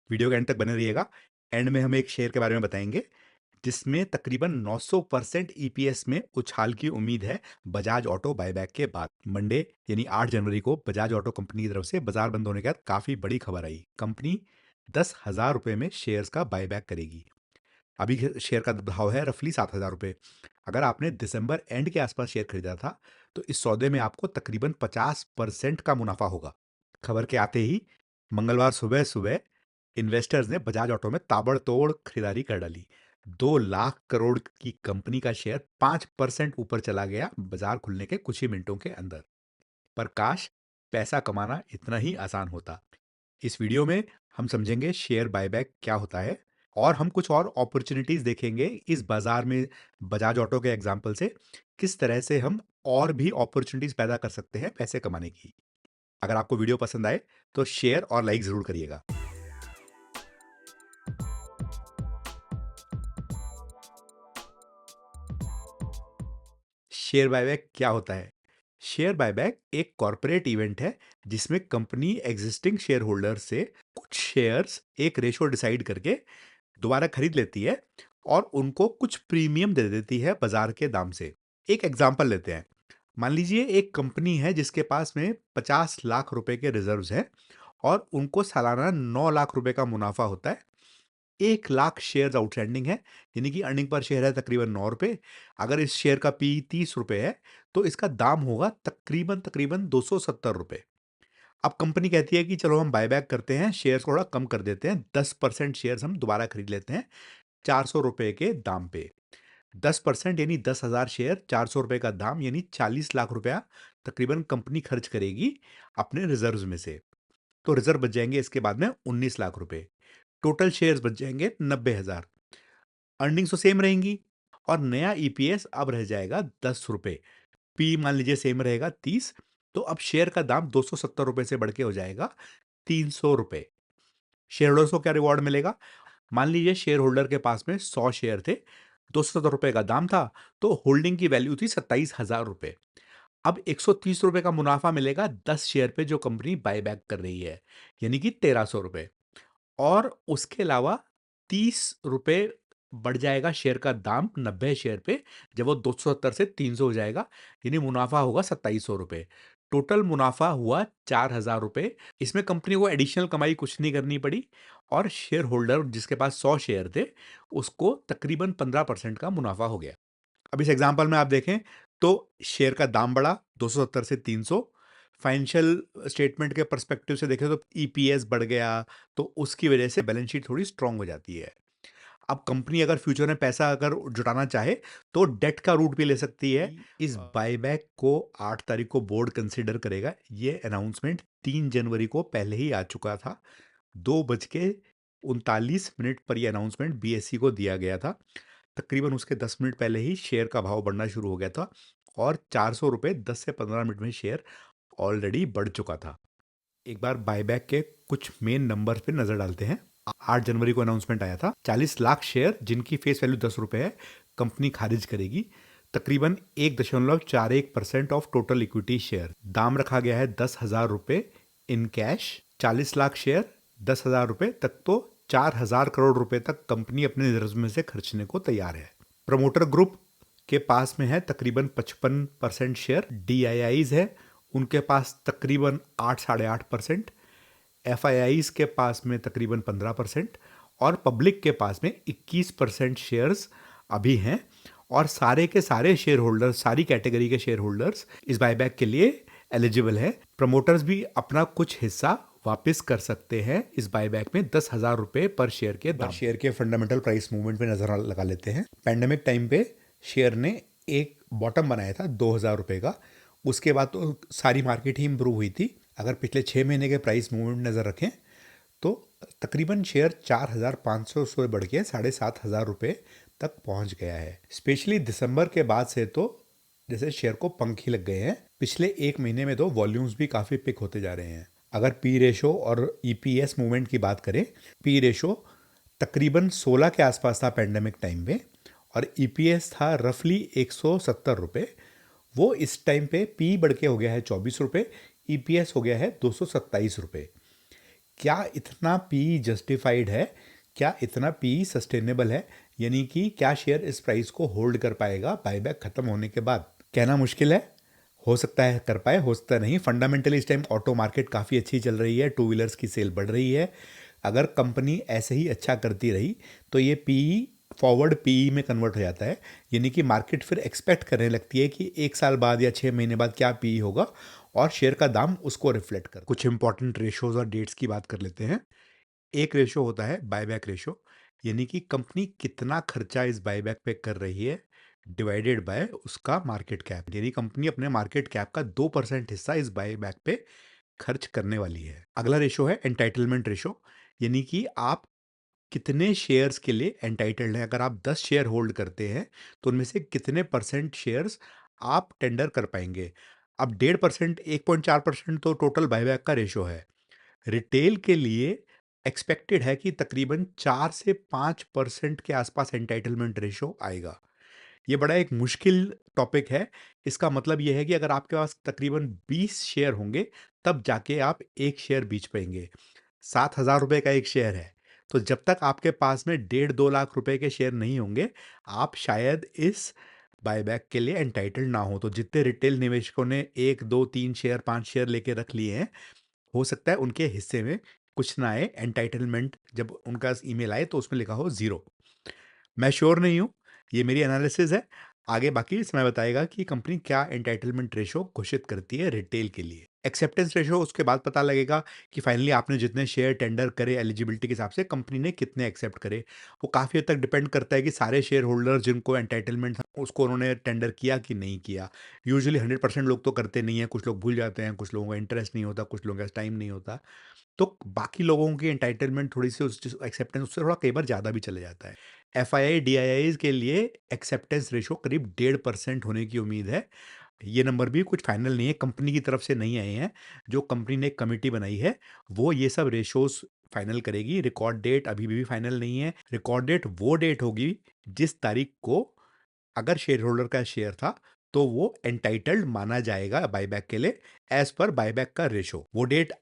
Video के and तक बने रहिएगा। एंड में हम एक शेयर के बारे में बताएंगे जिसमें तकरीबन 900% ईपीएस में उछाल की उम्मीद है बजाज ऑटो बायबैक के बाद। मंडे यानी 8 जनवरी को बजाज ऑटो कंपनी की तरफ से बाजार बंद होने के बाद काफ़ी बड़ी खबर आई। कंपनी 10,000 रुपये में शेयर्स का बायबैक करेगी। अभी शेयर का भाव है रफली 7,000 रुपये। अगर आपने दिसंबर एंड के आसपास शेयर खरीदा था तो इस सौदे में आपको तकरीबन 50% का मुनाफा होगा। खबर के आते ही मंगलवार सुबह सुबह इन्वेस्टर्स ने बजाज ऑटो में ताबड़तोड़ खरीदारी कर डाली। 2 लाख करोड़ की कंपनी का शेयर 5% ऊपर चला गया बाजार खुलने के कुछ ही मिनटों के अंदर। पर काश पैसा कमाना इतना ही आसान होता। इस वीडियो में हम समझेंगे शेयर बायबैक क्या होता है और हम कुछ और अपॉर्चुनिटीज देखेंगे इस बाजार में बजाज ऑटो के एग्जाम्पल से किस तरह से हम और भी अपॉर्चुनिटीज पैदा कर सकते हैं पैसे कमाने की। अगर आपको वीडियो पसंद आए तो शेयर और लाइक जरूर करिएगा। शेयर बायबैक क्या होता है? शेयर बायबैक एक कॉरपोरेट इवेंट है जिसमें कंपनी एग्जिस्टिंग शेयर होल्डर से कुछ शेयर्स एक रेशो डिसाइड करके दोबारा खरीद लेती है और उनको कुछ प्रीमियम दे देती है बाजार के दाम से। एक एग्जांपल लेते हैं। मान लीजिए एक कंपनी है जिसके पास में 50 लाख रुपए के रिजर्व्स हैं और उनको सालाना 9 लाख रुपए का मुनाफा होता है। 1 लाख शेयर आउटस्टैंडिंग है, यानी कि अर्निंग पर शेयर है तकरीबन 9 रुपए। अगर इस शेयर का पी 30 रुपए है तो इसका दाम होगा तकरीबन तकरीबन 270 रुपए। अब कंपनी कहती है कि चलो हम बायबैक करते हैं, शेयर्स थोड़ा कम कर देते हैं, 10% शेयर्स हम दोबारा खरीद लेते हैं 400 रुपए के दाम पे। 10% यानी 10,000 शेयर, 400 रुपए का दाम यानी 40 लाख रुपया तकरीबन कंपनी खर्च करेगी अपने रिजर्व्स में से। तो रिजर्व बच जाएंगे इसके बाद में 19 लाख रुपए। टोटल शेयर्स बच जाएंगे 90,000। अर्निंग्स तो सेम रहेंगी और नया ईपीएस अब रह जाएगा 10 रुपए। पी मान लीजिए सेम रहेगा 30। तो अब शेयर का दाम 270 रुपए से बढ़ के हो जाएगा 300 रुपए। शेयर होल्डर्स को क्या रिवॉर्ड मिलेगा? मान लीजिए शेयर होल्डर के पास में 100 शेयर थे, 270 रुपए का दाम था, तो होल्डिंग की वैल्यू थी 27,000 रुपए। अब 130 रुपए का मुनाफा मिलेगा 10 शेयर पे जो कंपनी बायबैक कर रही है, यानी कि 1300 रुपए। और उसके अलावा 30 रुपए बढ़ जाएगा शेयर का दाम 90 शेयर पे, जब वो 270 से 300 हो जाएगा, यानी मुनाफा होगा 2700 रुपए। टोटल मुनाफा हुआ 4,000 रुपए। इसमें कंपनी को एडिशनल कमाई कुछ नहीं करनी पड़ी और शेयर होल्डर जिसके पास 100 शेयर थे उसको तकरीबन 15% का मुनाफा हो गया। अब इस एग्जांपल में आप देखें तो शेयर का दाम बढ़ा 270 से 300। फाइनेंशियल स्टेटमेंट के पर्सपेक्टिव से देखें तो ईपीएस बढ़ गया, तो उसकी वजह से बैलेंस शीट थोड़ी स्ट्रांग हो जाती है। अब कंपनी अगर फ्यूचर में पैसा अगर जुटाना चाहे तो डेट का रूट भी ले सकती है। इस बायबैक को 8 तारीख को बोर्ड कंसीडर करेगा। ये अनाउंसमेंट 3 जनवरी को पहले ही आ चुका था। 2:39 पर यह अनाउंसमेंट बीएसई को दिया गया था। तकरीबन उसके 10 मिनट पहले ही शेयर का भाव बढ़ना शुरू हो गया था और 400 रुपये 10 से 15 मिनट में शेयर ऑलरेडी बढ़ चुका था। एक बार बायबैक के कुछ मेन नंबर पे नजर डालते हैं। 8 जनवरी को अनाउंसमेंट आया था, 40 लाख शेयर जिनकी फेस वैल्यू 10 रुपए है कंपनी खारिज करेगी। तकरीबन 1.41% ऑफ टोटल इक्विटी शेयर। दाम रखा गया है 10,000 रुपए इन कैश। 40 लाख शेयर 10,000 रुपए तक, तो 4,000 करोड़ रुपए तक कंपनी अपने रिजर्व में से खर्चने को तैयार है। प्रमोटर ग्रुप के पास में है तकरीबन 55% शेयर। डीआईआईज है उनके पास तकरीबन 8-8.5%। एफआईआईज के पास में तकरीबन 15% और पब्लिक के पास में 21% शेयर्स अभी हैं। और सारे के सारे शेयर होल्डर्स, सारी कैटेगरी के शेयर होल्डर्स इस बायबैक के लिए एलिजिबल है। प्रमोटर्स भी अपना कुछ हिस्सा वापस कर सकते हैं इस बायबैक में 10,000 रुपए पर शेयर के दाम। शेयर के फंडामेंटल प्राइस मूवमेंट पे नजर लगा लेते हैं। पैंडेमिक टाइम पे शेयर ने एक बॉटम बनाया था 2,000 रुपए का। उसके बाद तो सारी मार्केट ही इंप्रूव हुई थी। अगर पिछले 6 महीने के प्राइस मूवमेंट नज़र रखें तो तकरीबन शेयर 4,500 से बढ़ के 7,500 रुपये तक पहुंच गया है। स्पेशली दिसंबर के बाद से तो जैसे शेयर को पंख ही लग गए हैं। पिछले 1 महीने में तो वॉल्यूम्स भी काफ़ी पिक होते जा रहे हैं। अगर पी रेशो और ईपीएस मूवमेंट की बात करें, पी रेशो तकरीबन 16 के आसपास था पैंडेमिक टाइम पे और ईपीएस था रफली 170 रुपये। वो इस टाइम पे पी बढ़ के हो गया है 24 रुपये, ईपीएस हो गया है 227 रुपये। क्या इतना पी जस्टिफाइड है? क्या इतना पी सस्टेनेबल है? यानी कि क्या शेयर इस प्राइस को होल्ड कर पाएगा बायबैक खत्म होने के बाद? कहना मुश्किल है। हो सकता है कर पाए, हो सकता नहीं। फंडामेंटली इस टाइम ऑटो मार्केट काफ़ी अच्छी चल रही है, टू व्हीलर्स की सेल बढ़ रही है। अगर कंपनी ऐसे ही अच्छा करती रही तो ये पीई फॉरवर्ड पीई में कन्वर्ट हो जाता है। यानी कि मार्केट फिर एक्सपेक्ट करने लगती है कि 1 साल बाद या 6 महीने बाद क्या पीई होगा और शेयर का दाम उसको रिफ्लेक्ट कर। कुछ इंपॉर्टेंट रेशोज और डेट्स की बात कर लेते हैं। एक रेशो होता है बायबैक रेशो, यानी कि कंपनी कितना खर्चा इस बायबैक पे कर रही है डिवाइडेड बाय उसका मार्केट कैप। यानी कंपनी अपने मार्केट कैप का 2% हिस्सा इस बायबैक पे खर्च करने वाली है। अगला रेशो है एंटाइटलमेंट रेशो, यानी कि आप कितने शेयर्स के लिए एंटाइटल्ड हैं। अगर आप 10 शेयर होल्ड करते हैं तो उनमें से कितने परसेंट शेयर्स आप टेंडर कर पाएंगे। अब 1.5%, 1.4% तो टोटल बायबैक का रेशो है। रिटेल के लिए एक्सपेक्टेड है कि तकरीबन 4 से 5% के आसपास एंटाइटलमेंट रेशो आएगा। ये बड़ा एक मुश्किल टॉपिक है। इसका मतलब ये है कि अगर आपके पास तकरीबन 20 शेयर होंगे तब जाके आप एक शेयर बेच पाएंगे। 7,000 रुपये का एक शेयर है, तो जब तक आपके पास में 1.5-2 लाख रुपए के शेयर नहीं होंगे आप शायद इस बायबैक के लिए एंटाइटल्ड ना हो। तो जितने रिटेल निवेशकों ने 1, 2, 3 शेयर 5 शेयर लेके रख लिए हैं, हो सकता है उनके हिस्से में कुछ ना आए। एंटाइटलमेंट जब उनका ईमेल आए तो उसमें लिखा हो 0। मैं श्योर नहीं हूँ, ये मेरी एनालिसिस है। आगे बाकी समय बताएगा कि कंपनी क्या एंटाइटलमेंट रेशो घोषित करती है रिटेल के लिए। एक्सेप्टेंस रेशो उसके बाद पता लगेगा कि फाइनली आपने जितने शेयर टेंडर करे एलिजिबिलिटी के हिसाब से कंपनी ने कितने एक्सेप्ट करे। वो काफ़ी हद तक डिपेंड करता है कि सारे शेयर होल्डर जिनको एंटाइटलमेंट था उसको उन्होंने टेंडर किया कि नहीं किया। यूजुअली 100% लोग तो करते नहीं हैं, कुछ लोग भूल जाते हैं, कुछ लोगों का इंटरेस्ट नहीं होता, कुछ लोगों का टाइम नहीं होता। तो बाकी लोगों की एंटाइटलमेंट थोड़ी सी उस एक्सेप्टेंस उससे थोड़ा कई बार ज़्यादा भी चले जाता है। एफआईआई डीआईआईज के लिए एक्सेप्टेंस रेशो करीब 1.5% होने की उम्मीद है। ये नंबर भी कुछ फाइनल नहीं है, कंपनी की तरफ से नहीं आए हैं। जो कंपनी ने एक कमेटी बनाई है वो ये सब रेशोज फाइनल करेगी। रिकॉर्ड डेट अभी भी फाइनल नहीं है। रिकॉर्ड डेट वो डेट होगी जिस तारीख को अगर शेयर होल्डर का शेयर था तो वो एंटाइटल्ड माना जाएगा बायबैक के लिए एज पर बायबैक का रेशो। वो डेट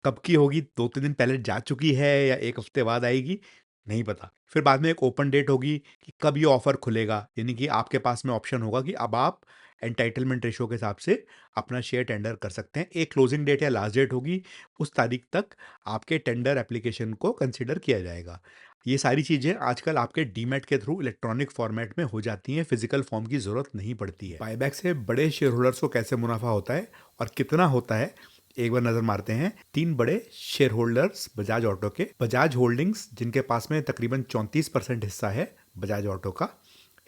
कब की होगी, 2-3 दिन पहले जा चुकी है या 1 हफ्ते बाद आएगी, नहीं पता। फिर बाद में एक ओपन डेट होगी कि कब ये ऑफ़र खुलेगा, यानी कि आपके पास में ऑप्शन होगा कि अब आप एंटाइटलमेंट रेशियो के हिसाब से अपना शेयर टेंडर कर सकते हैं। एक क्लोजिंग डेट या लास्ट डेट होगी, उस तारीख तक आपके टेंडर एप्लीकेशन को कंसिडर किया जाएगा। ये सारी चीज़ें आजकल आपके डीमैट के थ्रू इलेक्ट्रॉनिक फॉर्मेट में हो जाती हैं, फिजिकल फॉर्म की ज़रूरत नहीं पड़ती है। बायबैक से बड़े शेयर होल्डर्स को कैसे मुनाफा होता है और कितना होता है, एक बार नजर मारते हैं। 3 बड़े शेयर होल्डर्स बजाज ऑटो के, बजाज होल्डिंग्स जिनके पास में तकरीबन 34% हिस्सा है बजाज ऑटो का।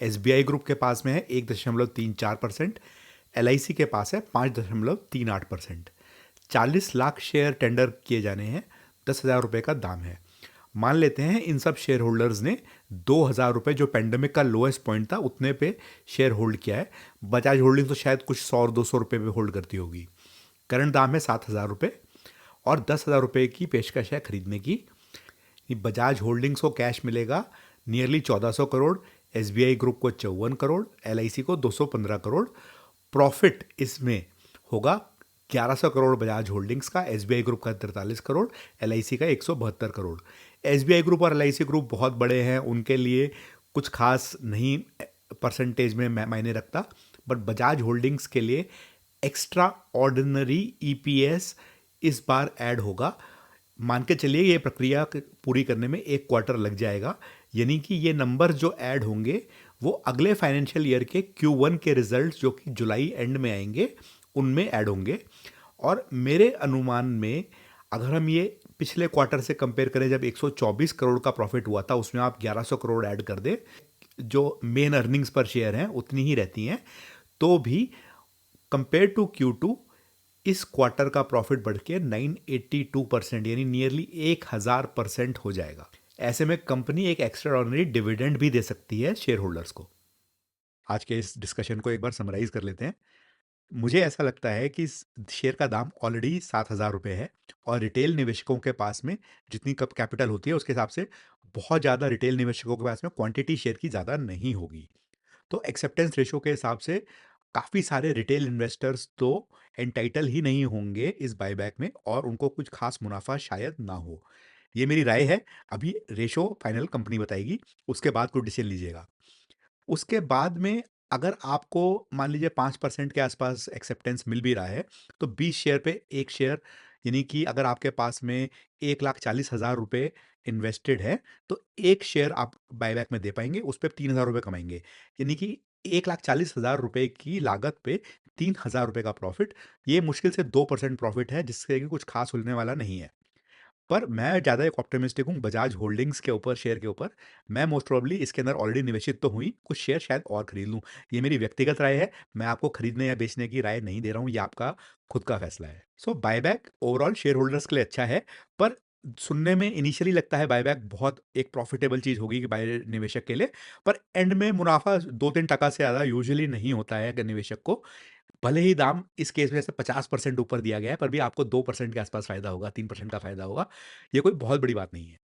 एसबीआई ग्रुप के पास में है 1.34%। एलआईसी के पास है 5.38%। 40 लाख शेयर टेंडर किए जाने हैं, 10,000 रुपये का दाम है। मान लेते हैं इन सब शेयर होल्डर्स ने 2,000 रुपये, जो पेंडेमिक का लोएस्ट पॉइंट था, उतने पे शेयर होल्ड किया है। बजाज होल्डिंग तो शायद कुछ 100 और 200 रुपये पे होल्ड करती होगी। करंट दाम है 7,000 रुपये और 10,000 रुपये की पेशकश है खरीदने की। बजाज होल्डिंग्स को कैश मिलेगा नियरली 1,400 करोड़, एसबीआई ग्रुप को 54 करोड़, एलआईसी को 215 करोड़। प्रॉफिट इसमें होगा 1,100 करोड़ बजाज होल्डिंग्स का, एसबीआई ग्रुप का 43 करोड़, एलआईसी का 172 करोड़। एसबीआई ग्रुप और एलआईसी ग्रुप बहुत बड़े हैं, उनके लिए कुछ खास नहीं परसेंटेज में मायने रखता, बट बजाज होल्डिंग्स के लिए एक्स्ट्रा ऑर्डिनरी ईपीएस इस बार ऐड होगा। मान के चलिए ये प्रक्रिया पूरी करने में 1 क्वार्टर लग जाएगा, यानी कि ये नंबर जो ऐड होंगे वो अगले फाइनेंशियल ईयर के Q1 के रिजल्ट्स जो कि जुलाई एंड में आएंगे उनमें ऐड होंगे। और मेरे अनुमान में अगर हम ये पिछले क्वार्टर से कंपेयर करें जब 124 करोड़ का प्रॉफिट हुआ था, उसमें आप 1,100 करोड़ ऐड कर दें, जो मेन अर्निंग्स पर शेयर हैं उतनी ही रहती हैं, तो भी कंपेयर टू Q2 इस क्वार्टर का प्रॉफिट बढ़ के 982% यानी नियरली 1,000% हो जाएगा। ऐसे में कंपनी एक एक्स्ट्रा ऑर्डिनरी डिविडेंड भी दे सकती है शेयर होल्डर्स को। आज के इस डिस्कशन को एक बार समराइज कर लेते हैं। मुझे ऐसा लगता है कि इस शेयर का दाम ऑलरेडी 7,000 रुपये है और रिटेल निवेशकों के पास में जितनी कप कैपिटल होती है उसके हिसाब से बहुत ज़्यादा रिटेल निवेशकों के पास में क्वांटिटी शेयर की ज़्यादा नहीं होगी। तो एक्सेप्टेंस रेशो के हिसाब से काफ़ी सारे रिटेल इन्वेस्टर्स तो एंटाइटल ही नहीं होंगे इस बायबैक में और उनको कुछ खास मुनाफ़ा शायद ना हो। ये मेरी राय है, अभी रेशो फाइनल कंपनी बताएगी, उसके बाद कोई डिसीज़न लीजिएगा। उसके बाद में अगर आपको मान लीजिए 5% के आसपास एक्सेप्टेंस मिल भी रहा है, तो 20 शेयर पे 1 शेयर यानी कि अगर आपके पास में 1,40,000 रुपए इन्वेस्टेड है, तो 1 शेयर आप बायबैक में दे पाएँगे, उस पे 3,000 रुपए कमाएँगे। यानी कि 1,40,000 रुपए की लागत पे 3,000 रुपए का प्रॉफ़िट, ये मुश्किल से 2% प्रॉफ़िट है, जिससे कि कुछ खास होने वाला नहीं है। पर मैं ज़्यादा एक ऑप्टिमिस्टिक हूँ बजाज होल्डिंग्स के ऊपर, शेयर के ऊपर। मैं मोस्ट प्रोबेबली इसके अंदर ऑलरेडी निवेशित तो हूँ ही, कुछ शेयर शायद और खरीद लूँ। ये मेरी व्यक्तिगत राय है, मैं आपको खरीदने या बेचने की राय नहीं दे रहा हूँ, ये आपका खुद का फैसला है। सो बायबैक ओवरऑल शेयर होल्डर्स के लिए अच्छा है, पर सुनने में इनिशियली लगता है बायबैक बहुत एक प्रॉफिटेबल चीज़ होगी कि बाय निवेशक के लिए, पर एंड में मुनाफ़ा 2-3% से ज़्यादा यूजुअली नहीं होता है अगर निवेशक को। भले ही दाम इस केस में जैसे 50% ऊपर दिया गया है, पर भी आपको 2% के आसपास फ़ायदा होगा, 3% का फ़ायदा होगा। ये कोई बहुत बड़ी बात नहीं है।